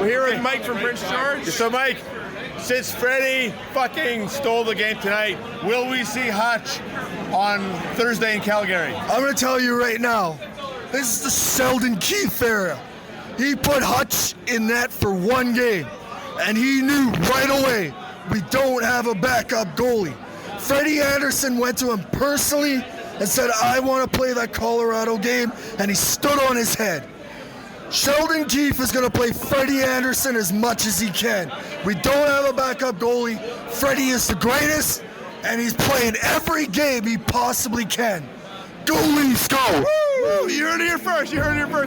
We're here with Mike from Prince George. So, Mike, since Freddie fucking stole the game tonight, will we see Hutch on Thursday in Calgary? I'm going to tell you right now, this is the Sheldon Keefe era. He put Hutch in net for one game, and he knew right away we don't have a backup goalie. Freddie Anderson went to him personally and said, I want to play that Colorado game, and he stood on his head. Sheldon Keefe is going to play Freddie Anderson as much as he can. We don't have a backup goalie. Freddie is the greatest, and he's playing every game he possibly can. Go Leafs, go! Woo! You heard it here first.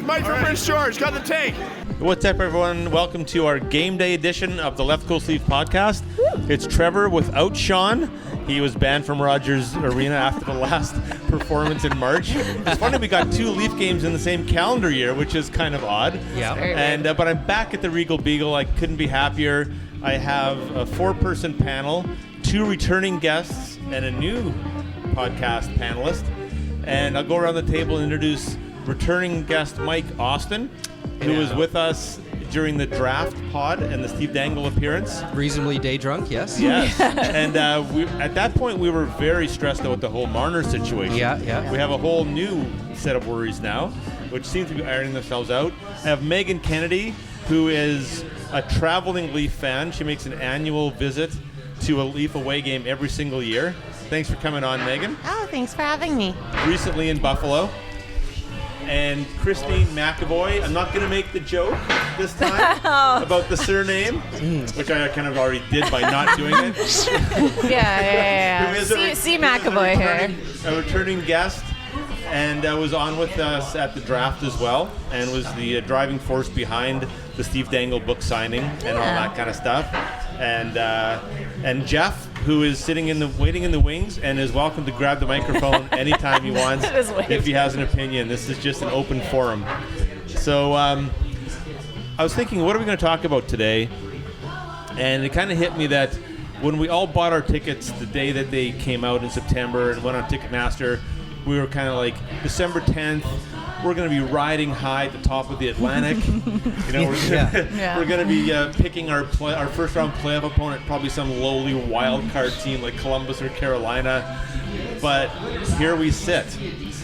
Mike from Prince George, got the take. What's up, everyone? Welcome to our game day edition of the Left Coast Leaf podcast. It's Trevor without Sean. He was banned from Rogers Arena after the last performance in March. It's funny we got two Leaf games in the same calendar year, which is kind of odd. Yeah. And but I'm back at the Regal Beagle. I couldn't be happier. I have a 4-person panel, 2 returning guests, and a new podcast panelist. And I'll go around the table and introduce returning guest Mike Austin, who was with us during the draft pod and the Steve Dangle appearance. Reasonably day drunk, yes. Yes. And at that point, we were very stressed out with the whole Marner situation. Yeah. We have a whole new set of worries now, which seem to be ironing themselves out. I have Megan Kennedy, who is a traveling Leaf fan. She makes an annual visit to a Leaf away game every single year. Thanks for coming on, Megan. Oh, thanks for having me. Recently in Buffalo. And Christine McAvoy. I'm not going to make the joke this time about the surname, which I kind of already did by not doing it. Yeah. See McAvoy here. A returning guest, and was on with us at the draft as well, and was the driving force behind the Steve Dangle book signing and all that kind of stuff. And Jeff, who is waiting in the wings, and is welcome to grab the microphone anytime he wants if he has an opinion. This is just an open forum. So I was thinking, what are we going to talk about today? And it kind of hit me that when we all bought our tickets the day that they came out in September and went on Ticketmaster, we were kind of like, December 10th, we're going to be riding high at the top of the Atlantic. We're going to be picking our first round playoff opponent, probably some lowly wild card team like Columbus or Carolina. But here we sit.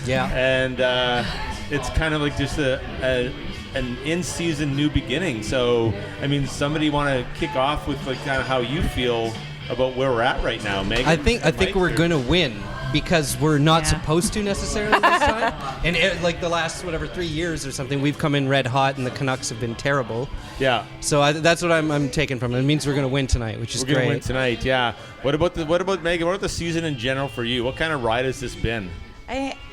Yeah. And it's kind of like just an in-season new beginning. So, I mean, somebody want to kick off with like kind of how you feel about where we're at right now, Megan? I think we're going to win. Because we're not supposed to necessarily this time. And like the last, 3 years or something, we've come in red hot and the Canucks have been terrible. Yeah. So that's what I'm taking from it. It means we're going to win tonight, which is great. We're going to win tonight, yeah. What about Megan? What about the season in general for you? What kind of ride has this been?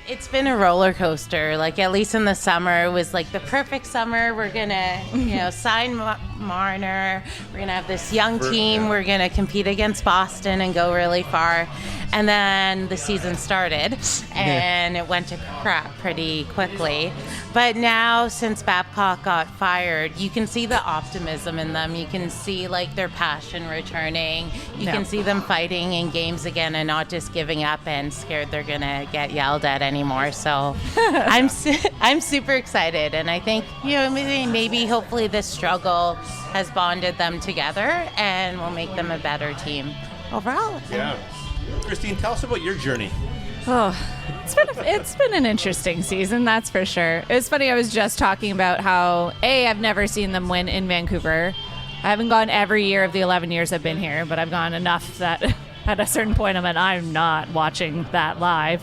It's been a roller coaster. Like, at least in the summer, it was like the perfect summer. We're gonna, sign Marner. We're gonna have this young team. Yeah. We're gonna compete against Boston and go really far. And then the season started, and it went to crap pretty quickly. But now, since Babcock got fired, you can see the optimism in them. You can see like their passion returning. You can see them fighting in games again and not just giving up and scared they're gonna get yelled at anymore. So I'm super excited, and I think maybe hopefully this struggle has bonded them together and will make them a better team overall. Yeah. Christine, tell us about your journey. Oh, it's been an interesting season, that's for sure. It was funny, I was just talking about how, I've never seen them win in Vancouver. I haven't gone every year of the 11 years I've been here, but I've gone enough that at a certain point I'm not watching that live.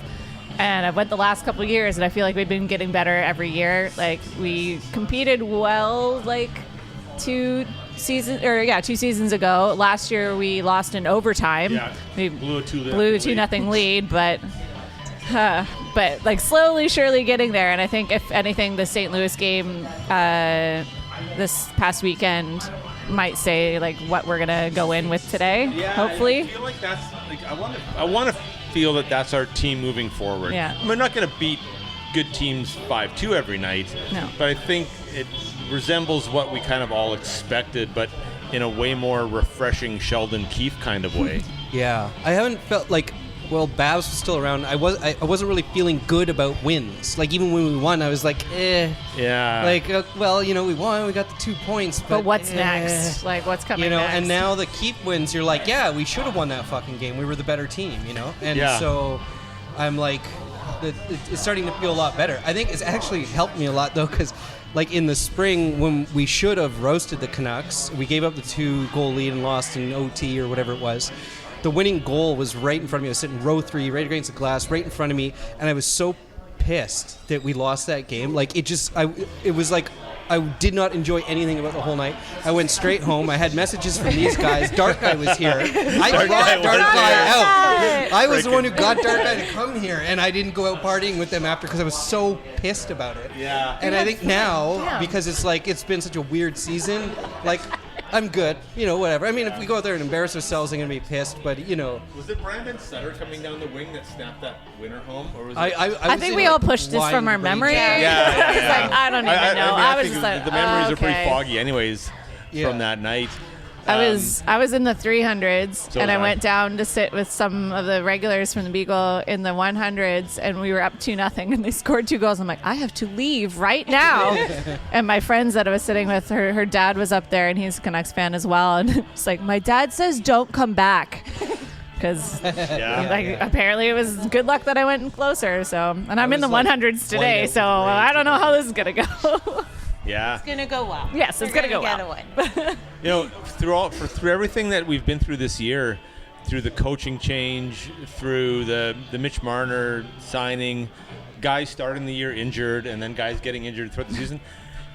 And I've went the last couple of years, and I feel like we've been getting better every year. Like, we competed well, like, 2 seasons ago. Last year we lost in overtime. Yeah, we blew a 2-0 lead, but like slowly, surely getting there. And I think if anything, the St. Louis game this past weekend might say like what we're gonna go in with today. Yeah, hopefully. I feel like that's like I want to feel that that's our team moving forward. Yeah, we're not gonna beat good teams 5-2 every night. No, but I think it resembles what we kind of all expected, but in a way more refreshing Sheldon Keefe kind of way. Yeah, I haven't felt like well, Babs was still around. I wasn't really feeling good about wins. Like even when we won, I was like, Yeah. Like, well, we won. We got the 2 points. But what's next? Like, what's coming next? And now the Keith wins, you're like, yeah, we should have won that fucking game. We were the better team, And so I'm like, it's starting to feel a lot better. I think it's actually helped me a lot, though, because like in the spring when we should have roasted the Canucks, we gave up the 2-goal lead and lost in OT or whatever it was. The winning goal was right in front of me. I was sitting row 3, right against the glass, right in front of me, and I was so pissed that we lost that game. Like it was like I did not enjoy anything about the whole night. I went straight home. I had messages from these guys. Dark Guy was here. I brought Dark Guy out. I was the one who got Dark Guy to come here, and I didn't go out partying with them after because I was so pissed about it. Yeah. And I think now, because it's been such a weird season, like I'm good, whatever. I mean, if we go out there and embarrass ourselves, I'm going to be pissed, but, Was it Brandon Sutter coming down the wing that snapped that winner home? Or was it... I think we all pushed this from our memory. Yeah. It's like, I don't even know. I was think just like, the memories are pretty okay. foggy anyways from that night. I was in the 300s, So and I was I. went down to sit with some of the regulars from the Beagle in the 100s, and we were up 2-0, and they scored 2 goals. I'm like, I have to leave right now. And my friends that I was sitting with, her dad was up there, and he's a Canucks fan as well. And it's like, my dad says don't come back. Because apparently it was good luck that I went in closer. So, and I'm in the 100s today, so I don't know how this is going to go. Yeah. It's going to go well. Yes, it's going to go well. Through everything that we've been through this year, through the coaching change, through the Mitch Marner signing, guys starting the year injured, and then guys getting injured throughout the season,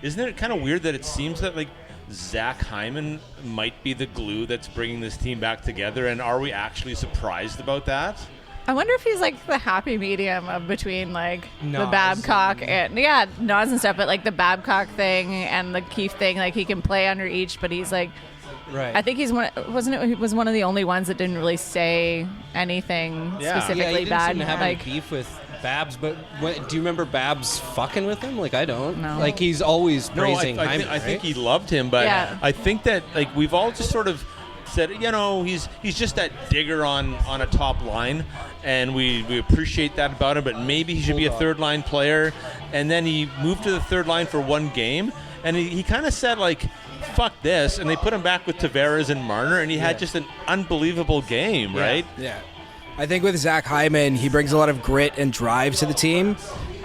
isn't it kind of weird that it seems that like Zach Hyman might be the glue that's bringing this team back together, and are we actually surprised about that? I wonder if he's like the happy medium of between like the Nas Babcock and Nas and stuff, but like the Babcock thing and the Keefe thing, like he can play under each, but he's like, right. I think he's one. He was one of the only ones that didn't really say anything specifically he didn't bad. seem to have like any beef with Babs, but do you remember Babs fucking with him? Like I don't. No. Like he's always praising Hyman, I think he loved him, but I think that like we've all just sort of said, he's just that digger on a top line, and we appreciate that about him, but maybe he should be a third line player. And then he moved to the third line for one game, and he kind of said like, fuck this, and they put him back with Tavares and Marner, and he had just an unbelievable game, right? Yeah. I think with Zach Hyman, he brings a lot of grit and drive to the team,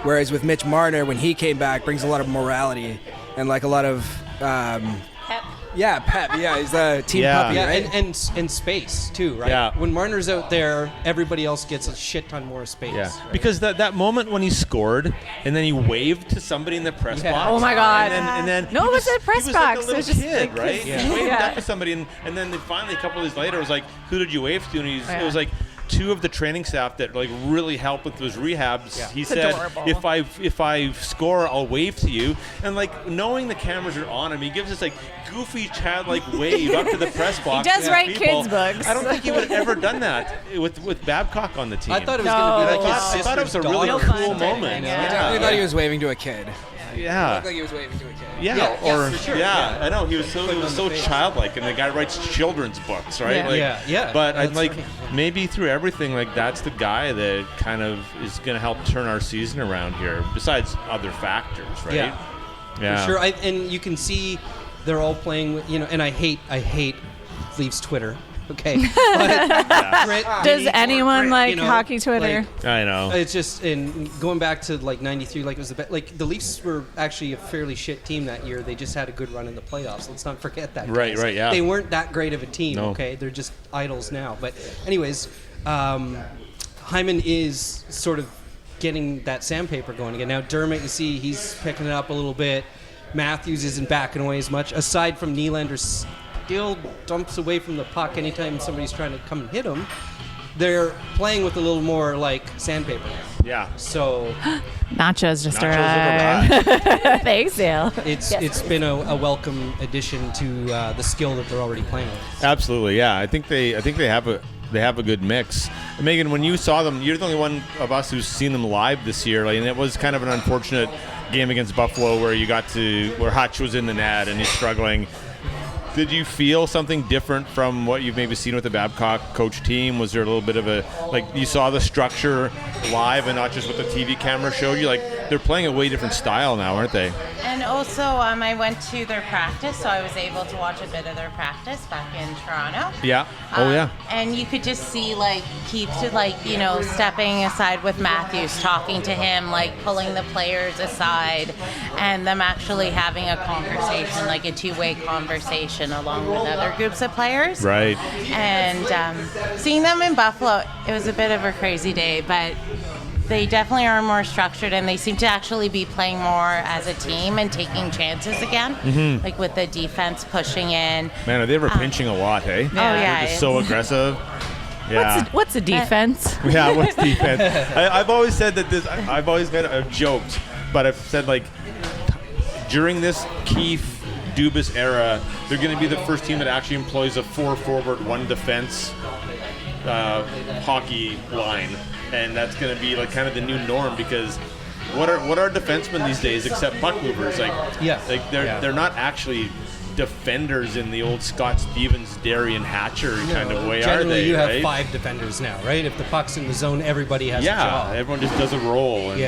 whereas with Mitch Marner, when he came back, brings a lot of morality and like a lot of Pep. Yeah, Pep. Yeah, he's the team puppy, right? and space too, right? Yeah. When Marner's out there, everybody else gets a shit ton more space. Yeah, right? because that moment when he scored and then he waved to somebody in the press box. Oh my God. And then No, it was a press he was box. like a It little was just kid, like- right? Yeah. He waved Yeah. that to somebody, and then finally a couple of days later, it was like, who did you wave to? And it was like two of the training staff that like really helped with those rehabs. Yeah. He It's said, adorable. if I score, I'll wave to you. And like knowing the cameras are on him, he gives this like goofy childlike wave up to the press box. does to write people. kids' books. I don't think he would have ever done that with Babcock on the team. I thought it was No. going to be like I his thought it was a sister's really daughter. cool fun thing, moment. yeah. I definitely thought he was waving to a kid. Yeah. Looked like he was waving to a kid. I know he was so childlike, and the guy writes children's books, right? Yeah. Like, Yeah. But I'd That's like right. maybe through everything, like that's the guy that kind of is going to help turn our season around here. Besides other factors, right? Yeah. For sure. And you can see they're all playing with, and I hate Leafs Twitter. Okay. But Grit, Does grit, anyone like grit, hockey Twitter? I know. It's just, and going back to like '93, like it was the Leafs were actually a fairly shit team that year. They just had a good run in the playoffs. Let's not forget that. Right, guys. right, yeah. They weren't that great of a team. No. Okay, they're just idols now. But anyways, Hyman is sort of getting that sandpaper going again. Now Dermott, you see, he's picking it up a little bit. Matthews isn't backing away as much. Aside from Nylander still dumps away from the puck anytime somebody's trying to come and hit him. They're playing with a little more like sandpaper. Yeah. So Nachos just Nachos arrived. Thanks, Dale. it's been a welcome addition to the skill that they're already playing with. Absolutely, yeah. I think they have a good mix. And Megan, when you saw them, you're the only one of us who's seen them live this year, and it was kind of an unfortunate game against Buffalo where Hutch was in the net and he's struggling. Did you feel something different from what you've maybe seen with the Babcock coach team? Was there a little bit of a, like, you saw the structure live and not just what the TV camera showed you? Like, they're playing a way different style now, aren't they? And also, I went to their practice, so I was able to watch a bit of their practice back in Toronto. Yeah. Oh, yeah. And you could just see, like, Keith, like, you know, stepping aside with Matthews, talking to him, like, pulling the players aside, and them actually having a conversation, like a two-way conversation along with other groups of players. Right. And seeing them in Buffalo, it was a bit of a crazy day, but they definitely are more structured, and they seem to actually be playing more as a team and taking chances again, like with the defense pushing in. Man, they were pinching a lot, hey? Yeah. They're just so aggressive. Yeah. What's a defense? Yeah, what's defense? I've always said that this. I've always kind of joked, but I've said, like, during this Keefe Dubas era, they're going to be the first team that actually employs a 4-forward, 1 defense hockey line, and that's going to be like kind of the new norm, because what are defensemen these days except puck movers? They're not actually defenders in the old Scott Stevens, Darian Hatcher kind of way, are Generally, they? you have right? 5 defenders now, right? If the puck's in the zone, everybody has a job. Everyone just does a roll. And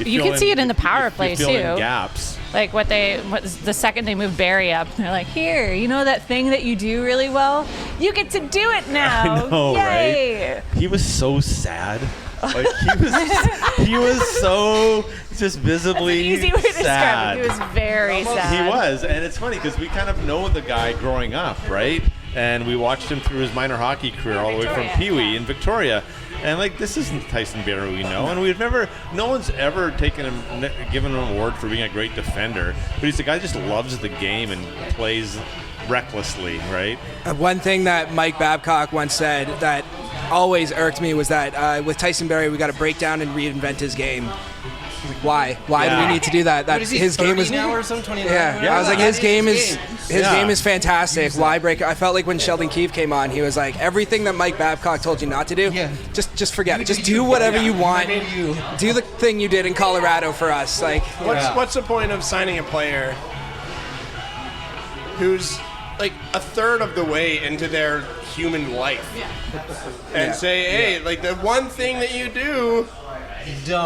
You can see it in the power play, you fill in too. gaps. Like the second they moved Barry up, they're like, here, you know that thing that you do really well? You get to do it now. I know, Yay. right? He was so sad. Like, he was so just visibly That's an easy way to sad. describe it. He was very sad. He was, and it's funny because we kind of know the guy growing up, right? And we watched him through his minor hockey career all the way from Pee Wee in Victoria. And, like, this isn't Tyson Barrow we know, and no one's ever given him an award for being a great defender. But he's the guy who just loves the game and plays recklessly, right? One thing that Mike Babcock once said that always irked me was that with Tyson Barrie, we got to break down and reinvent his game. Like, why? Why do we need to do that? What is he, his game is now or something? 29? I was like, his game is fantastic. Why break? I felt like when Sheldon Keefe came on, he was like, everything that Mike Babcock told you not to do, just forget it. Just do whatever you want. Do the thing you did in Colorado for us. Like, what's the point of signing a player who's like a third of the way into their human life and say, hey, like, the one thing that you do,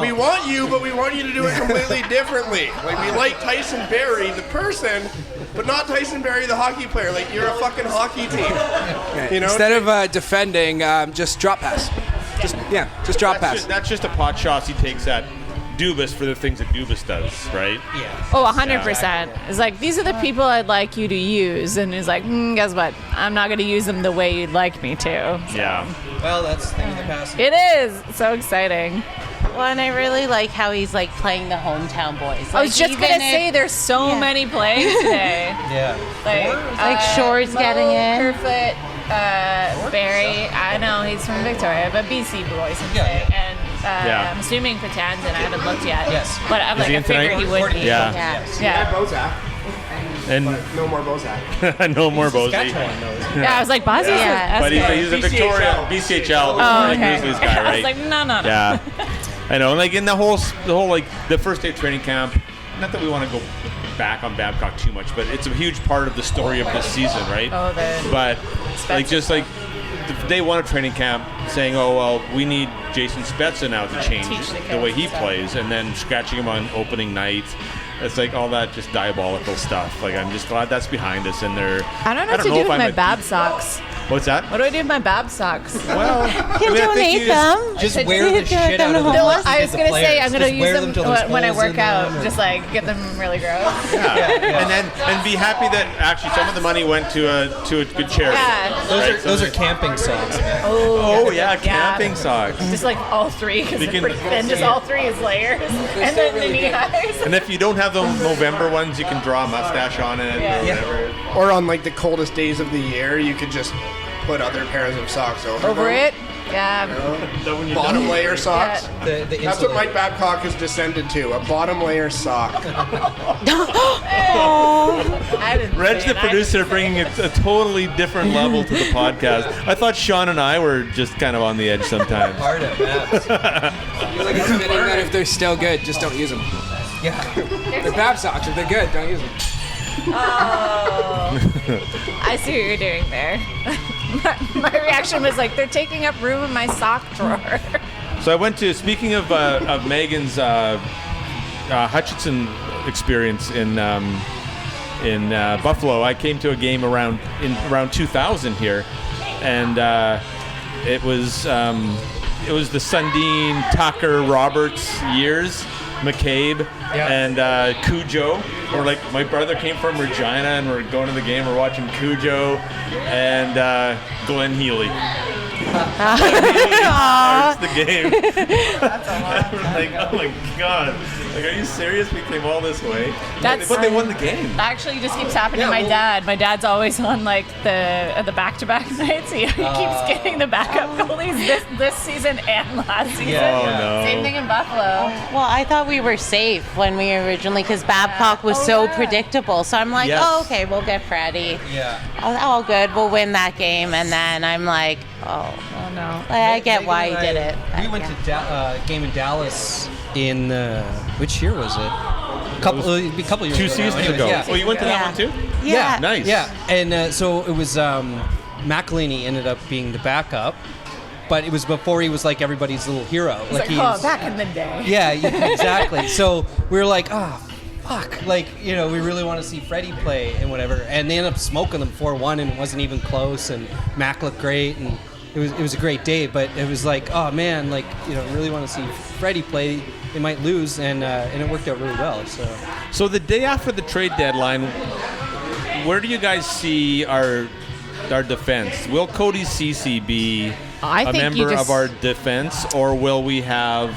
we want you, but we want you to do it completely differently. Like, we like Tyson Barrie, the person, but not Tyson Barrie, the hockey player. Like, you're a fucking hockey team. You know? Instead of defending, just drop pass. Just drop pass. That's just a pot shot he takes at Dubas for the things that Dubas does, right? Yeah. Oh, 100%. It's like, these are the people I'd like you to use. And he's like, guess what? I'm not going to use them the way you'd like me to. So. Yeah. Well, that's the thing of the past. It is. So exciting. Well, and I really like how he's, like, playing the hometown boys. I was just going to say, there's so many playing today. Like Shore's getting in. Kerfoot, Barry, I know he's from Victoria, but BC boys. And I'm assuming Patan's in. I haven't looked yet. Yes. But I'm like, I figure he would be. Yeah. Yeah. Bozak. And No more Bozak. no more Bozy. Yeah, I was like, Bozzy's But he's a Victoria BCHL Grizzlies guy, right? I was like, no. Yeah. I know. Like, in the whole like the first day of training camp. Not that we want to go back on Babcock too much, but it's a huge part of the story of this season, right? But like, just like day one of training camp, saying, "Oh well, we need Jason Spezza now to change the way he plays," and then scratching him on opening night. It's like all that just diabolical stuff. Like, I'm just glad that's behind us. And I don't know what to do with my Bab socks. What's that? What do I do with my Bab socks? Well, He'll donate them. Just wear the shit out of them. I was gonna say I'm gonna use them when I work out. Just Just like get them really gross. And be happy that actually some of the money went to a good charity. Yeah. Those are camping socks, man. Oh yeah, camping socks. Just like all three, because they're can- pretty thin. Just all three is layers, and then the knee highs. And if you don't have the November ones, you can draw a mustache on it or whatever. Or on, like, the coldest days of the year, you could just put other pairs of socks over them. It. Yeah. Bottom layer socks. The That's what Mike Babcock has descended to, a bottom layer sock. I didn't Reg, say the it. producer, bringing a totally different level to the podcast. I thought Sean and I were just kind of on the edge sometimes. Hard at Babs. you're like admitting that if they're still good, just don't use them. Yeah. They're Bab socks. If they're good, don't use them. I see what you're doing there. My reaction was like, they're taking up room in my sock drawer. So I went to, speaking of Megan's Hutchinson experience in Buffalo, I came to a game around 2000 here, and it was the Sundin, Tucker, Roberts years, McCabe, and Cujo. Or like my brother came from Regina, and we're going to the game. We're watching Cujo and Glenn Healy. Starts the game. That's a lot. Like, oh my god! Like, are you serious? We came all this way. But they won the game. That actually just keeps happening to my dad. My dad's always on like the back-to-back nights. He keeps getting the backup goalies this season and last season. Oh no! Same thing in Buffalo. Well, I thought we were safe when we originally, because Babcock was so predictable. So I'm like, oh, okay, we'll get Freddie. Yeah. All good. We'll win that game. And then I'm like, oh no. I get why he did it. We went to game in Dallas in which year was it? A couple years 2 ago. seasons Anyways, ago. yeah. Oh, you went to that one too? Yeah. Nice. Yeah, and so it was McElhinney ended up being the backup, but it was before he was like everybody's little hero. It's like, back in the day. Yeah, exactly. So we were like, fuck, like, we really want to see Freddie play and whatever, and they ended up smoking them 4-1, and it wasn't even close, and Mac looked great, and it was a great day, but it was like, oh man, like, really want to see Freddie play. They might lose, and it worked out really well. So the day after the trade deadline, where do you guys see our defense? Will Cody Ceci be a member of our defense, or will we have?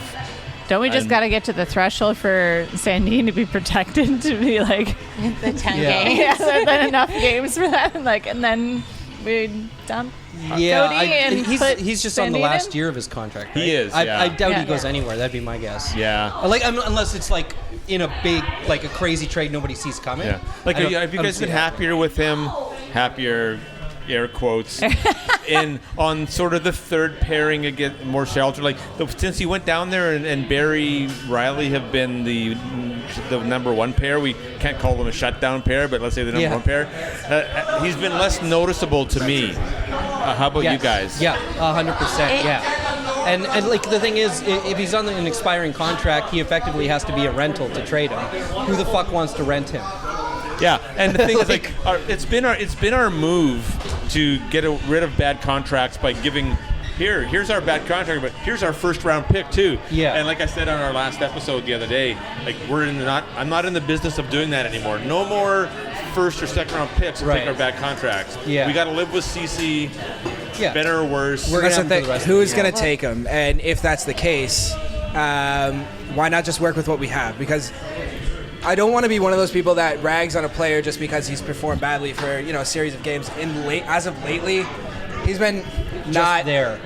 Don't we just got to get to the threshold for Sandin to be protected to be like the 10 games? Yeah, then enough games for that, and then we dump. He's just on the last in? year of his contract. Right? He is. I doubt he goes anywhere. That'd be my guess. Yeah. Like unless it's like in a big, like a crazy trade nobody sees coming. Yeah. Like, have you guys been happier with him? Happier, air quotes, on sort of the third pairing again, more sheltered. Like since he went down there and Barry Riley have been the number one pair. We can't call them a shutdown pair, but let's say the number one pair. He's been less noticeable to me. How about you guys? Yeah, 100%. Yeah. And like the thing is, if he's on an expiring contract, he effectively has to be a rental to trade him. Who the fuck wants to rent him? Yeah, and the thing is, like, it's been our move to get rid of bad contracts by giving. Here's our bad contract, but here's our first round pick too. Yeah. And like I said on our last episode the other day, like I'm not in the business of doing that anymore. No more first or second round picks to take our bad contracts. Yeah. We got to live with CC. Yeah. Better or worse. That's the thing. Who's going to take him? And if that's the case, why not just work with what we have? Because I don't want to be one of those people that rags on a player just because he's performed badly for a series of games. As of lately, he's been not there.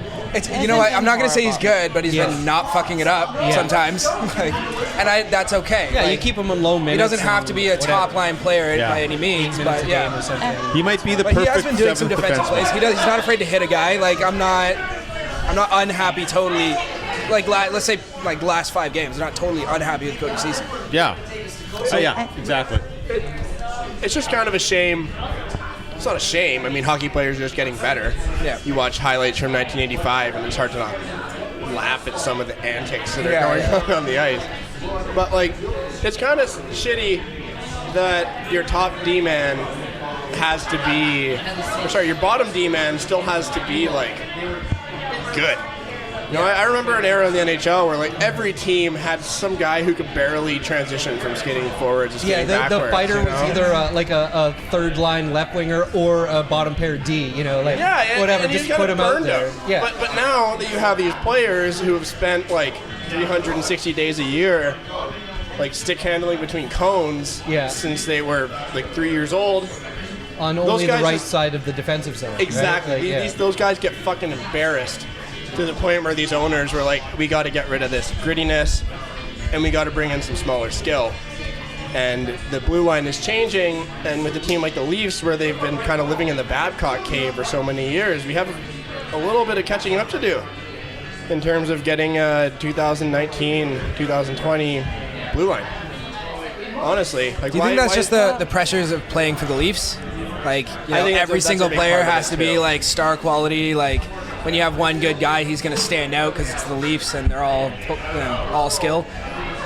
You know what? I'm not going to say he's good, but he's been not fucking it up sometimes. That's okay. Yeah, you keep him on low minutes. He doesn't have to be a top line player by any means, but he might be the but perfect. He has been doing some defensive plays. He's not afraid to hit a guy. Like I'm not unhappy totally. Like let's say like last 5 games, I'm not totally unhappy with Cody Ceci. Yeah. So yeah, exactly. It's just kind of a shame. It's not a shame. I mean, hockey players are just getting better. Yeah. You watch highlights from 1985, and it's hard to not laugh at some of the antics that are going on the ice. But, like, it's kind of shitty that your top D-man has to be... your bottom D-man still has to be, like, good. You know, I remember an era in the NHL where, like, every team had some guy who could barely transition from skating forwards to skating backwards. The fighter was either a third line left winger or a bottom pair D. Whatever. And just put him out there. Yeah. But now that you have these players who have spent like 360 days a year, like stick handling between cones, since they were like 3 years old. On only the right side of the defensive zone. Exactly. Right? Those guys get fucking embarrassed. To the point where these owners were like, we got to get rid of this grittiness and we got to bring in some smaller skill. And the blue line is changing, and with a team like the Leafs where they've been kind of living in the Babcock cave for so many years, we have a little bit of catching up to do in terms of getting a 2019-2020 blue line. Honestly, like, Do you think that's just the pressures of playing for the Leafs? Like, I think every that's single a big player part of has it, to be too. like star quality. Like, when you have one good guy, he's going to stand out because it's the Leafs and they're all skill.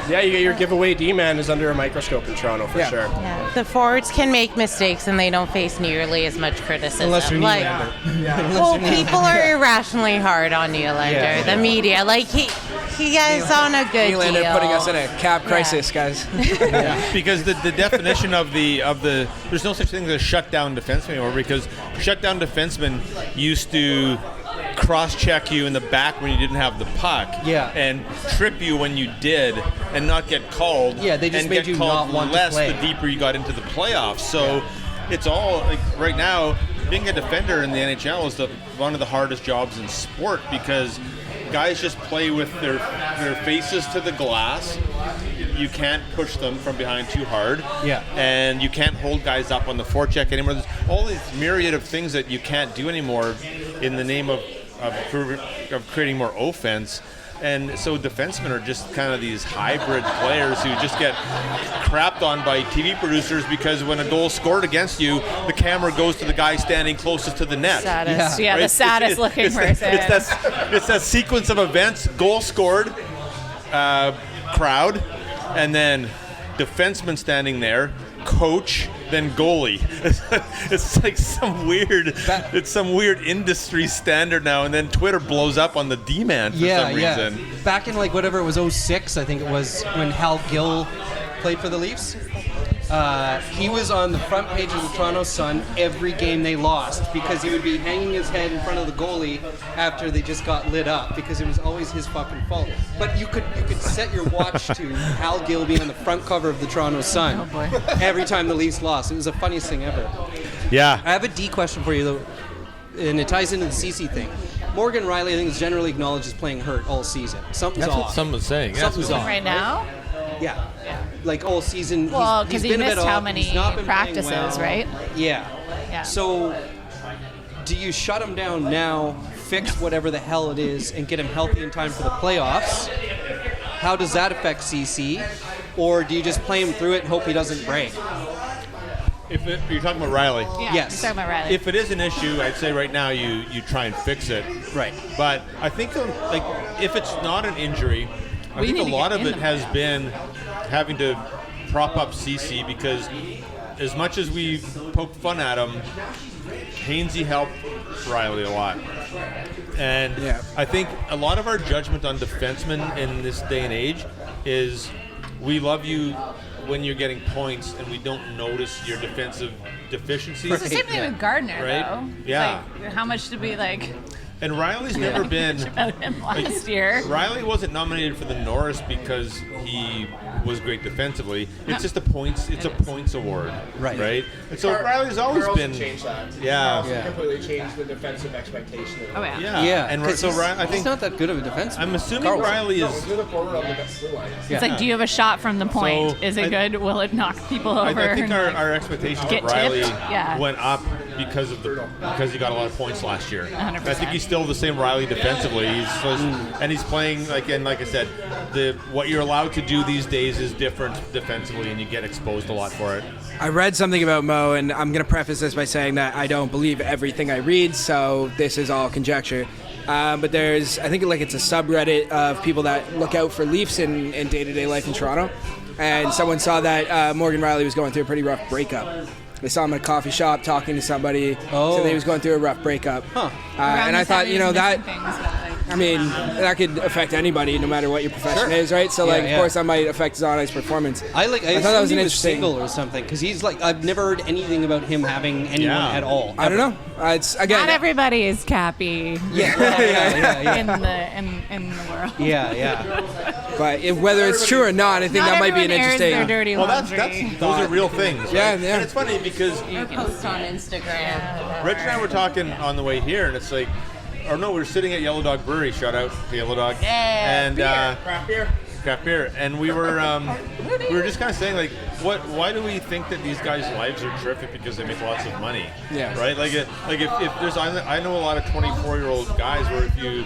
Yeah, you get your giveaway D-man is under a microscope in Toronto for sure. Yeah. The forwards can make mistakes and they don't face nearly as much criticism. Unless you're like, Nylander. well, people are irrationally hard on Nylander. Yeah. The media, like he is on a good Nylander deal. putting us in a cap crisis, guys. Because the definition of the there's no such thing as a shutdown defenseman anymore, because shutdown defensemen used to cross-check you in the back when you didn't have the puck, and trip you when you did, and not get called. Yeah, they just and made get you called not want to less play. the deeper you got into the playoffs. So it's all like right now, being a defender in the NHL is one of the hardest jobs in sport, because guys just play with their faces to the glass. You can't push them from behind too hard. Yeah. And you can't hold guys up on the forecheck anymore. There's all these myriad of things that you can't do anymore in the name of creating more offense. And so defensemen are just kind of these hybrid players who just get crapped on by TV producers, because when a goal scored against you, the camera goes to the guy standing closest to the net. Saddest. Yeah, Right? the saddest looking person. It's that sequence of events: goal scored, crowd, and then defenseman standing there, coach, then goalie. It's like some weird industry standard now, and then Twitter blows up on the D-man for some reason. Back in like whatever it was, 06, I think it was, when Hal Gill played for the Leafs. He was on the front page of the Toronto Sun every game they lost, because he would be hanging his head in front of the goalie after they just got lit up, because it was always his fucking fault. But you could set your watch to Hal Gill being on the front cover of the Toronto Sun every time the Leafs lost. It was the funniest thing ever. Yeah. I have a D question for you though, and it ties into the CC thing. Morgan Riley, I think, is generally acknowledged as playing hurt all season. Something's That's off. what someone's saying. Something's off. Right now? Yeah. Like all season. Well, because he missed how off. many He's not been playing practices, well. right? Yeah. So, do you shut him down now, fix whatever the hell it is, and get him healthy in time for the playoffs? How does that affect CC? Or do you just play him through it and hope he doesn't break? You're talking about Riley. Yeah, Yes. he's talking about Riley. If it is an issue, I'd say right now you try and fix it. Right. But I think like if it's not an injury, I think need a to lot get of in it them. has been having to prop up CC, because as much as we poked fun at him, Hainsey helped Riley a lot. And I think a lot of our judgment on defensemen in this day and age is we love you when you're getting points and we don't notice your defensive deficiencies. It's the same thing with Gardner, Right? though. Yeah. Like, how much did we like And Riley's never been. about him last year? Riley wasn't nominated for the Norris because he was great defensively. It's just a points. It's a points award, right? And so Riley's always been. Changed that. Yeah. Completely changed the defensive expectation. Oh yeah. Yeah. And because so I he's think not that good of a defenseman. I'm assuming Carlson. Riley is. You're the forward on the best blue line. It's like, do you have a shot from the point? So, Is it good? Will it knock people I over? think our expectations Get of Riley tipped? Yeah. went up because he got a lot of points last year. 100%. I think he's still the same Riley defensively. And he's playing like I said, what you're allowed to do these days is different defensively, and you get exposed a lot for it. I read something about Mo, and I'm going to preface this by saying that I don't believe everything I read, so this is all conjecture. But there's, I think it's a subreddit of people that look out for Leafs in day-to-day life in Toronto. And someone saw that Morgan Riley was going through a pretty rough breakup. They saw him at a coffee shop talking to somebody, said he was going through a rough breakup. And I thought, that could affect anybody, no matter what your profession is, right? So, of course, that might affect his on-ice performance. I thought that was an he interesting single or something, because he's like, I've never heard anything about him having anyone at all. I don't know. It's again. Not everybody is Cappy. Yeah. In the world. Yeah. But whether it's true or not, I think that might be an interesting. Their dirty Well, laundry. those are real things. Right? Yeah. And it's funny because Or post on Instagram. Reg and I were talking on the way here, and it's like, we were sitting at Yellow Dog Brewery. Shout out to Yellow Dog. Yeah, And Craft beer. craft beer, and we were just kind of saying, like, why do we think that these guys' lives are terrific because they make lots of money? Yeah. Right. Like if there's I know a lot of 24-year-old guys where if you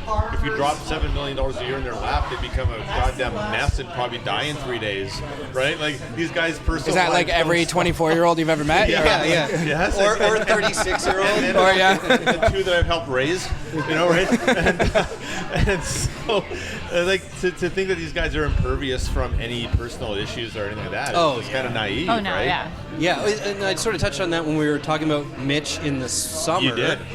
drop $7 million a year in their lap, they become a goddamn mess and probably die in 3 days. Right. Like these guys' personal. Is that like every 24-year-old you've ever met? Yeah. Yes. Or 36-year-old. Or yeah. The two that I've helped raise, right? And so, like to think that these guys are impervious from any personal issues or anything like that. It's kind of naive. Oh no, right? yeah. Yeah, and I sort of touched on that when we were talking about Mitch in the summer.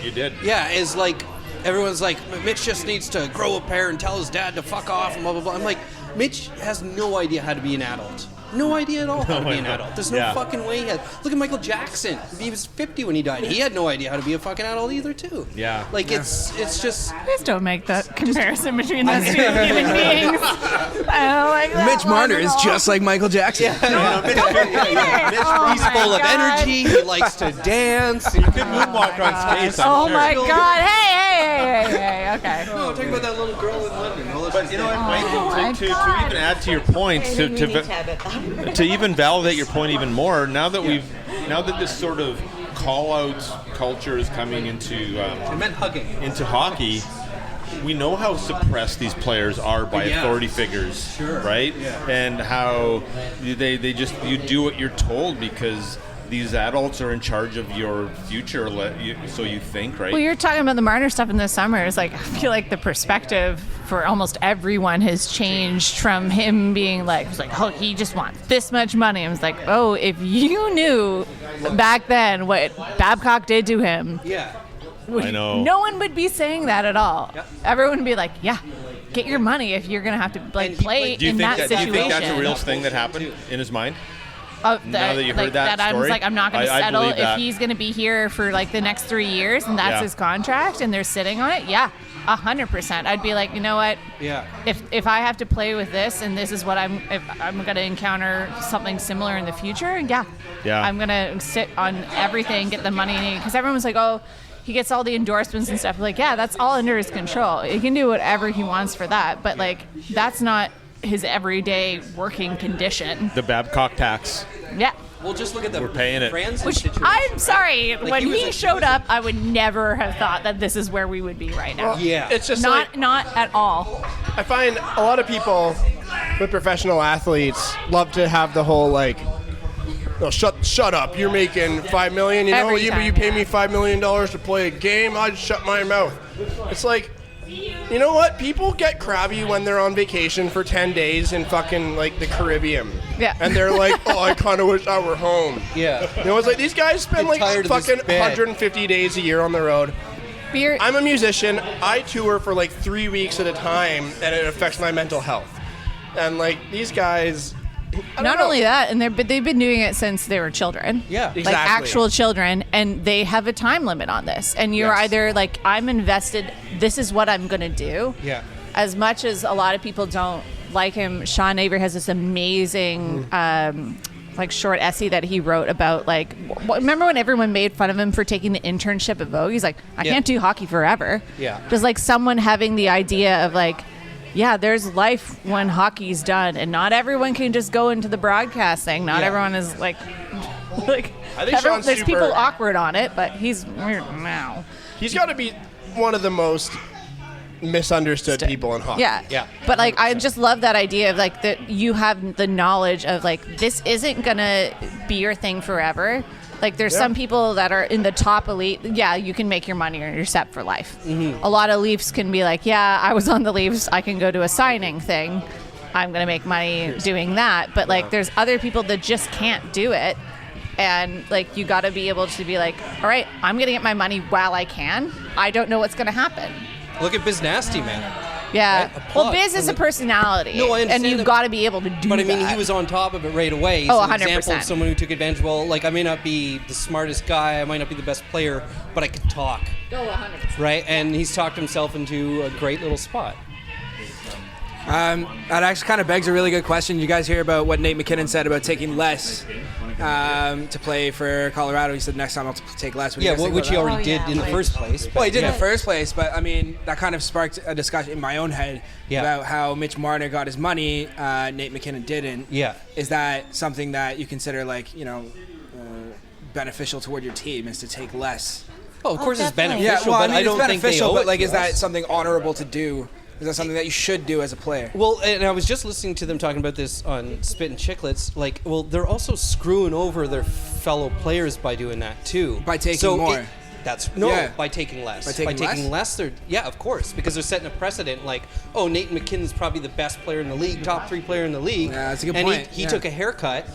You did. Yeah, is like everyone's like Mitch just needs to grow a pair and tell his dad to fuck off and blah blah blah. I'm like, Mitch has no idea how to be an adult. No idea at all how to be an adult. There's no fucking way he had. Look at Michael Jackson. He was 50 when he died. He had no idea how to be a fucking adult either, too. Yeah. Like, it's just... Please don't make that comparison between those two human beings. I don't like that Mitch Marner one at is all. just like Michael Jackson. Mitch, Oh he's my full of God. energy. He likes to dance. He Good moonwalk on space. I'm Oh sure. my God! Hey! Okay. Oh, talking about that little girl in London. But you know what, Mike? my To God. even add to your point, to even validate your point even more, now that this sort of call-out culture is coming into I meant hugging. into hockey, we know how suppressed these players are by authority figures, right? Yeah. And how they just you do what you're told because these adults are in charge of your future, so you think, right? Well, you're talking about the Marner stuff in the summer. It's like I feel like the perspective for almost everyone has changed from him being like, oh, he just wants this much money. I was like, oh, if you knew back then what Babcock did to him, I know. no one would be saying that at all. Yep. Everyone would be like, yeah, get your money if you're gonna have to play Do you in think that do you situation. think that's a real thing that happened in his mind? Now that you heard that I was story? like, I'm not going to I settle believe if that. he's going to be here for like the next 3 years and that's his contract and they're sitting on it. Yeah, 100%. I'd be like, you know what? Yeah. If I have to play with this and this is what if I'm going to encounter something similar in the future, I'm going to sit on everything, get the money, because everyone's like, oh, he gets all the endorsements and stuff. Like, yeah, that's all under his control. He can do whatever he wants for that, but like that's not his everyday working condition. The Babcock tax. Yeah. Well, just look at the We're paying it. Franzen Which situation. I'm sorry, Like, when he was he a- showed up, I would never have thought that this is where we would be right now. Yeah. It's just Not at all. I find a lot of people with professional athletes love to have the whole like, no, shut up. You're making $5 million. You know, Every you time, pay me $5 million to play a game. I'd shut my mouth. It's like, you know what? People get crabby when they're on vacation for 10 days in fucking like the Caribbean. Yeah. And they're like, oh, I kind of wish I were home. Yeah. You know, it's like these guys spend Get like tired of this fucking bed. 150 days a year on the road. Beer. I'm a musician. I tour for like 3 weeks at a time, and it affects my mental health. And like these guys, I don't Not know. only that, and they've been doing it since they were children. Yeah. Like Exactly. actual children, and they have a time limit on this. And you're Yes. either like, I'm invested, this is what I'm going to do. Yeah. As much as a lot of people don't like him, Sean Avery has this amazing like short essay that he wrote about like remember when everyone made fun of him for taking the internship at Vogue? He's like, I Yeah. can't do hockey forever. Yeah. Just like someone having the idea of like, yeah, there's life when hockey's done, and not everyone can just go into the broadcasting. Not Yeah. everyone is like I think Sean's there's super- people awkward on it, but he's weird now. He's got to be one of the most misunderstood people in hockey. Yeah. Yeah. But like I just love that idea of like that you have the knowledge of like this isn't gonna be your thing forever. Like there's some people that are in the top elite. Yeah, you can make your money or you're set for life. Mm-hmm. A lot of Leafs can be like, yeah, I was on the Leafs. I can go to a signing thing. I'm gonna make money doing that. But like there's other people that just can't do it. And like you got to be able to be like, all right, I'm gonna get my money while I can. I don't know what's gonna happen. Look at Biz Nasty, man. Yeah. Right? A Well, plug. Biz is a personality. No, I and understand you've that- got to be able to do But I mean, that. he was on top of it right away. He's Oh, an 100%. example of someone who took advantage. Well, like I may not be the smartest guy, I might not be the best player, but I could talk. Oh, 100%. Right, and he's talked himself into a great little spot. That actually kind of begs a really good question. You guys hear about what Nate McKinnon said about taking less to play for Colorado. He said next time I'll take less. What do you guys think which he about that? already did in the first place. Well, he did in the first place, but I mean, that kind of sparked a discussion in my own head about how Mitch Marner got his money, Nate McKinnon didn't. Yeah. Is that something that you consider beneficial toward your team, is to take less? Oh, of course it's beneficial, Yeah, well, but I don't it's think they beneficial, owe but it like, to is that us. something honorable to do? Is that something that you should do as a player? Well, and I was just listening to them talking about this on Spit and Chicklets. Like, well, they're also screwing over their fellow players by doing that too. By taking more. By taking less. By taking less, they're of course, because they're setting a precedent. Like, oh, Nate McKinnon's probably the best player in the league, top 3 player in the league. Yeah, that's a good and point. he took a haircut.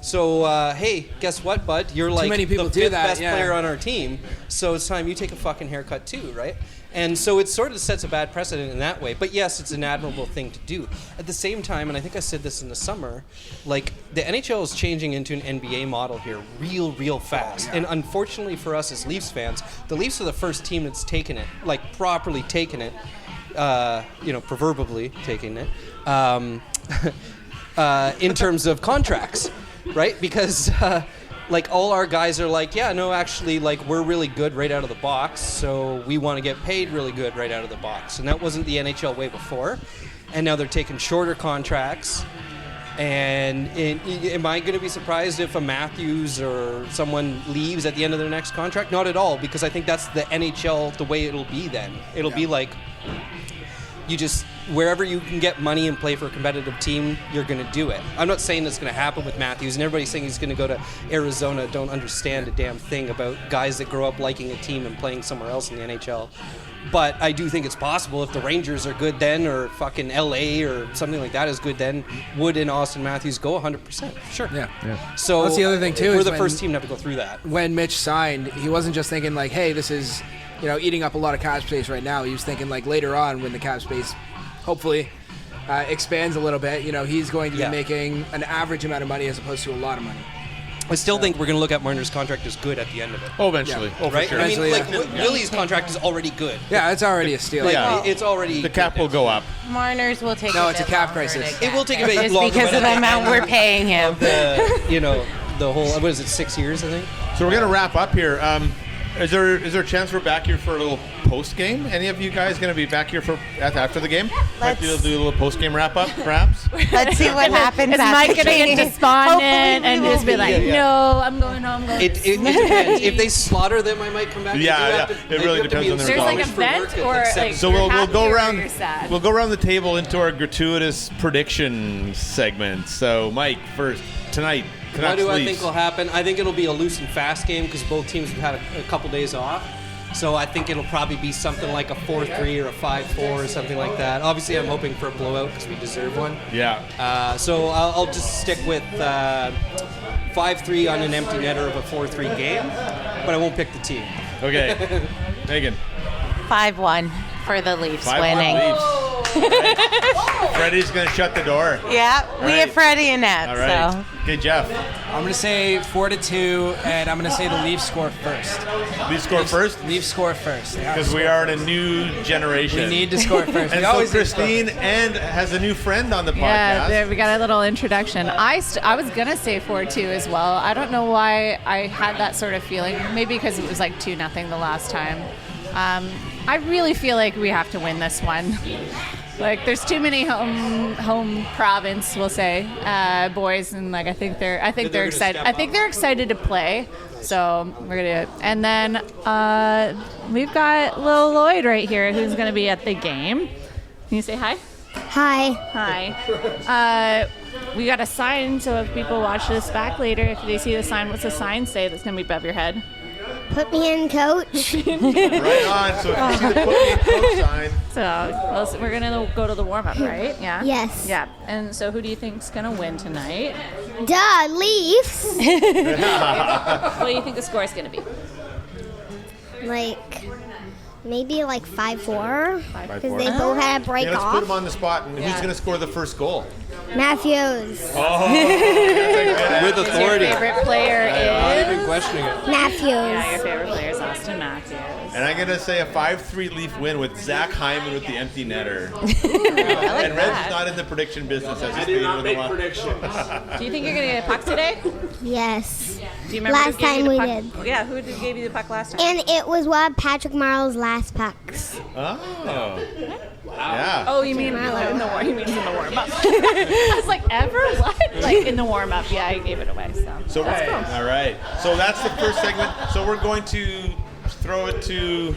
So, hey, guess what, bud? You're like many people the do 5th that, best yeah. player on our team. So it's time you take a fucking haircut too, right? And so it sort of sets a bad precedent in that way. But yes, it's an admirable thing to do. At the same time, and I think I said this in the summer, like, the NHL is changing into an NBA model here real fast. And unfortunately for us as Leafs fans, the Leafs are the first team that's taken it, like properly taken it, proverbially taking it, in terms of contracts, right? Because like, all our guys are like, yeah, no, actually, like, we're really good right out of the box, so we want to get paid really good right out of the box. And that wasn't the NHL way before. And now they're taking shorter contracts. And am I going to be surprised if a Matthews or someone leaves at the end of their next contract? Not at all, because I think that's the NHL, the way it'll be then. It'll be like, you just, wherever you can get money and play for a competitive team, you're going to do it. I'm not saying that's going to happen with Matthews, and everybody saying he's going to go to Arizona don't understand a damn thing about guys that grow up liking a team and playing somewhere else in the NHL. But I do think it's possible if the Rangers are good then, or fucking LA or something like that is good then, would and Austin Matthews go 100%? Sure. Yeah. So that's the other thing too. We're is the when- first team to have to go through that. When Mitch signed, he wasn't just thinking like, hey, this is, eating up a lot of cap space right now. He was thinking like later on when the cap space hopefully expands a little bit, he's going to be making an average amount of money as opposed to a lot of money. I still think we're going to look at Marner's contract as good at the end of it. Oh, eventually. Yeah. Oh, for Right? sure. I mean, Eventually, like, Willie's contract is already good. Yeah, it's already a steal. Like, it's already The cap will go up. Marner's will take No, a it's bit a cap longer crisis. to get It will take a there, bit just longer, because but of the at the amount we're paying him. The whole, what is it, 6 years, I think? So we're going to wrap up here. Is there a chance we're back here for a little post game? Any of you guys going to be back here for after the game? Might do a little post game wrap up, perhaps. Let's see what happens. Is at Mike the going to game. get despondent Hopefully and we just be will like, no, I'm going home. It depends. If they slaughter them, I might come back. Yeah, They do have to- it really they do have to depends be on their There's like a abolished for work vent at, or like, like 7. So you're we'll happy go or around. you're sad. We'll go around the table into our gratuitous prediction segment. So Mike, first tonight. What Canucks do I Leafs. think will happen? I think it'll be a loose and fast game because both teams have had a couple days off. So I think it'll probably be something like a 4-3 or a 5-4 or something like that. Obviously, I'm hoping for a blowout because we deserve one. Yeah. So I'll just stick with 5-3 on an empty netter of a 4-3 game, but I won't pick the team. Okay. Megan. 5-1 for the Leafs 5-1 winning. Leafs. Right. Freddie's going to shut the door. Yeah, we right. have Freddie and Nat. All right. So Okay, Jeff. I'm going to say 4-2, and I'm going to say the Leafs score first. Leafs score first? Leafs score first. Because we are in a new generation. We need to score first. And We so always need to score. Christine and has a new friend on the podcast. Yeah, there, we got a little introduction. I was going to say 4-2 as well. I don't know why I had that sort of feeling. Maybe because it was like 2-0 the last time. I really feel like we have to win this one. Like, there's too many home province, we'll say, boys, and like I think they're excited. I think they're excited to play. So we're gonna, and then we've got little Lloyd right here, who's gonna be at the game. Can you say hi? Hi. Hi. We got a sign, so if people watch this back later, if they see the sign, what's the sign say that's gonna be above your head? Put me in, coach. Right on. So if you see the put me in coach sign. So we're gonna go to the warm up, right? Yeah. Yes. Yeah. And so, who do you think's gonna win tonight? Duh, Leafs. What do you think the score is gonna be? Maybe like 5-4. 5-4. Because they both had a break Yeah, let's put him off. on the spot. And who's going to score the first goal? Matthews. Oh, With Your authority. favorite player Not is. even questioning it. Matthews. Yeah, your favorite player is awesome. Austin Matthews. And I'm going to say a 5-3 Leaf win with Zach Hyman with the empty netter. And Red's not in the prediction business. I do not make predictions. Do you think you're going to get a puck today? Yes. Do you remember Last who gave you time the we puck? did. Yeah, who gave you the puck last time? And it was one of Patrick Marleau's last pucks. Oh. Yeah. Oh, you mean in the warm? He means in the warm up. I was like, ever? What? Like in the warm up? Yeah, I gave it away. So that's cool. All right. So that's the first segment. So we're going to throw it to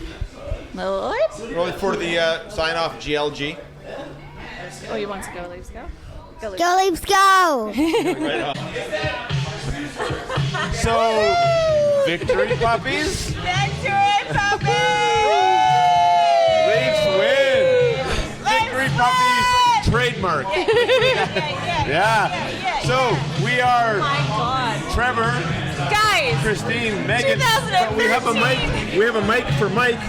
Lloyd? for the sign off GLG. Oh, you want to go? Leafs go. Go Leafs. Go Leafs, go! Right on. So victory puppies. Victory puppies! Leafs win. Victory puppies trademark. Yeah. So we are Trevor, Guys, Christine, Megan. 2013. We have a mic. We have a mic for Mike,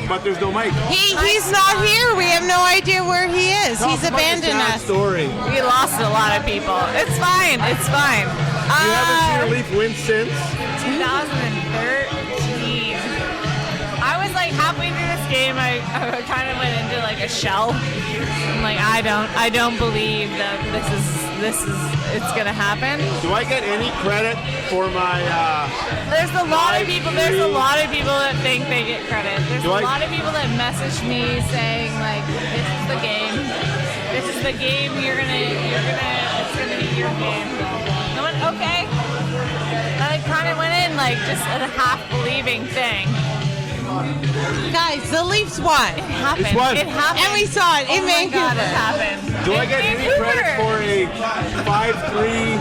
but there's no mic. He's not here. We have no idea where he is. He's abandoned us. Story. we lost a lot of people. It's fine. It's fine. You haven't seen a Leaf win since. 2013. I was like halfway through this game, I kind of went into like a shell. I'm like, I don't believe that it's gonna happen. Do I get any credit for my? There's a lot of people. There's a lot of people that think they get credit. There's a lot of people that message me saying like, this is the game. This is the game. It's gonna be your game. I went, okay. And I kind of went in like just at a half believing thing. Guys, the Leafs won. It happened. It happened. And we saw it in Vancouver. God, it happened. Do I In get any Vancouver. credit for a 5-3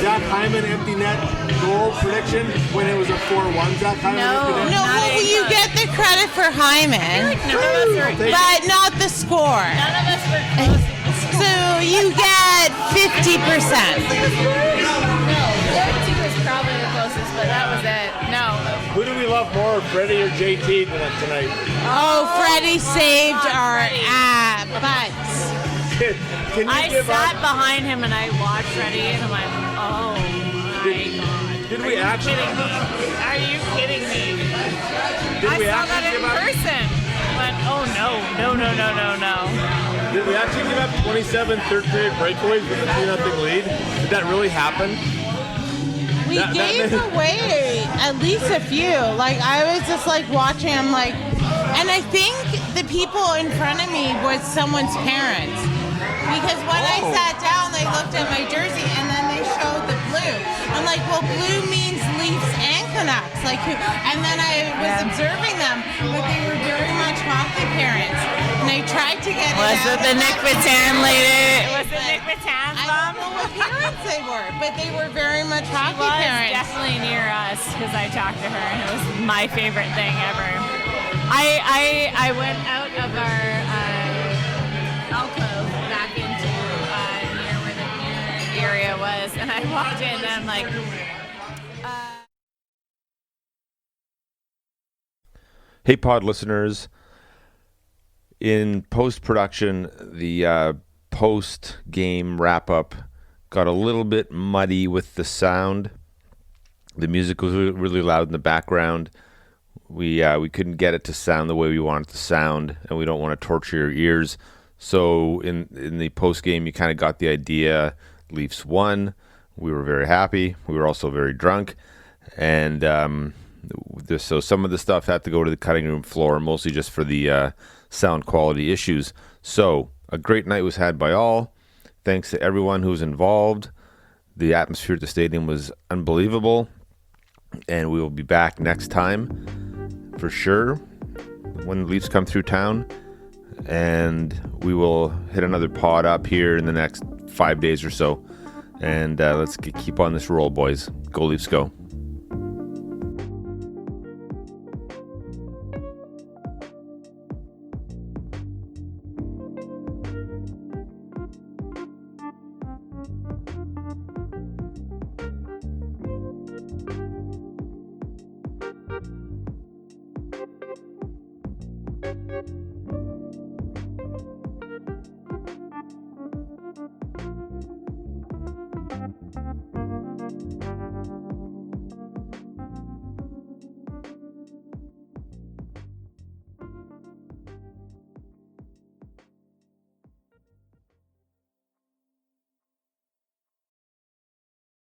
Zach Hyman empty net goal prediction when it was a 4-1 Zach Hyman empty net? No, Not well, even you close. get the credit for Hyman, None of us were. but not the score. None of us were close. So you get 50%. No, 32 was probably the closest, but that was it. No. Who do we love more, Freddie or JT tonight? Oh, Freddie saved our butts. Can you I give sat up? behind him and I watched Freddie and I'm like, oh my god. Did we actually? Kidding me? Are you kidding me? Did I we saw that actually in give up? person. But oh no. Did we actually give up 27 third period breakaways with a 2-0 lead? Did that really happen? We gave away at least a few. Like, I was just like watching, I'm like, and I think the people in front of me was someone's parents. Because when I sat down, they looked at my jersey and then they showed the blue. I'm like, well, blue means Leafs and Canucks. Like, and then I was observing them, but they were very much hockey parents. And I tried to get it out. Was it the Nick Baton lady? Was it Nick Baton's I mom? don't know what parents they were, but they were very much hockey Was parents. definitely near us because I talked to her and it was my favorite thing ever. I went out of our alcove back into near where the beer area was and I walked in and I'm like, Hey, pod listeners. In post-production, the post-game wrap-up got a little bit muddy with the sound. The music was really loud in the background. We couldn't get it to sound the way we want it to sound, and we don't want to torture your ears. So in the post-game, you kind of got the idea. Leafs won. We were very happy. We were also very drunk. And so some of the stuff had to go to the cutting room floor, mostly just for the sound quality issues. So a great night was had by all. Thanks to everyone who was involved. The atmosphere at the stadium was unbelievable. And we will be back next time for sure when the Leafs come through town. And we will hit another pod up here in the next 5 days or so. And let's keep on this roll, boys. Go Leafs, go.